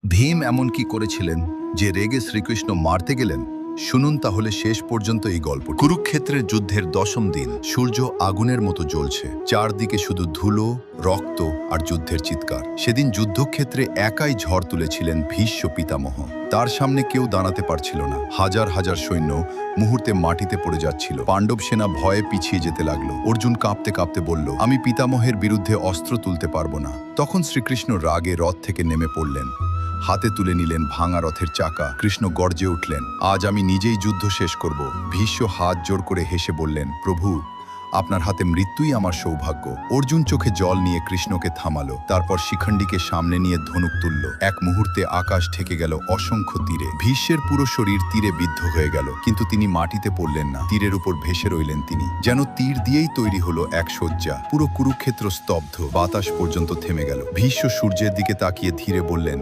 ভীম এমন কি করেছিলেন যে রেগে শ্রীকৃষ্ণ মারতে গেলেন? শুনুন তাহলে শেষ পর্যন্ত এই গল্প। কুরুক্ষেত্রের যুদ্ধের দশম দিন, সূর্য আগুনের মতো জ্বলছে, চারদিকে শুধু ধুলো, রক্ত আর যুদ্ধের চিৎকার। সেদিন যুদ্ধক্ষেত্রে একাই ঝড় তুলেছিলেন ভীষ্ম পিতামহ। তার সামনে কেউ দাঁড়াতে পারছিল না। হাজার হাজার সৈন্য মুহূর্তে মাটিতে পড়ে যাচ্ছিল। পাণ্ডব সেনা ভয়ে পিছিয়ে যেতে লাগলো। অর্জুন কাঁপতে কাঁপতে বলল, আমি পিতামহের বিরুদ্ধে অস্ত্র তুলতে পারবো না। তখন শ্রীকৃষ্ণ রাগে রথ থেকে নেমে পড়লেন। হাতে তুলে নিলেন ভাঙা রথের চাকা। কৃষ্ণ গর্জে উঠলেন, আজ আমি নিজেই যুদ্ধ শেষ করব। ভীষ্ম হাত জোড় করে হেসে বললেন, প্রভু, আপনার হাতে মৃত্যুই আমার সৌভাগ্য। অর্জুন চোখে জল নিয়ে কৃষ্ণকে থামালো। তারপর শিখণ্ডীকে সামনে নিয়ে ধনুক তুলল। এক মুহূর্তে আকাশ ঢেকে গেল অসংখ্য তীরে। ভীষ্মের পুরো শরীর তীরে বিদ্ধ হয়ে গেল, কিন্তু তিনি মাটিতে পড়লেন না। তীরের উপর ভেসে রইলেন তিনি, যেন তীর দিয়েই তৈরি হলো এক শয্যা। পুরো কুরুক্ষেত্র স্তব্ধ, বাতাস পর্যন্ত থেমে গেল। ভীষ্ম সূর্যের দিকে তাকিয়ে ধীরে বললেন,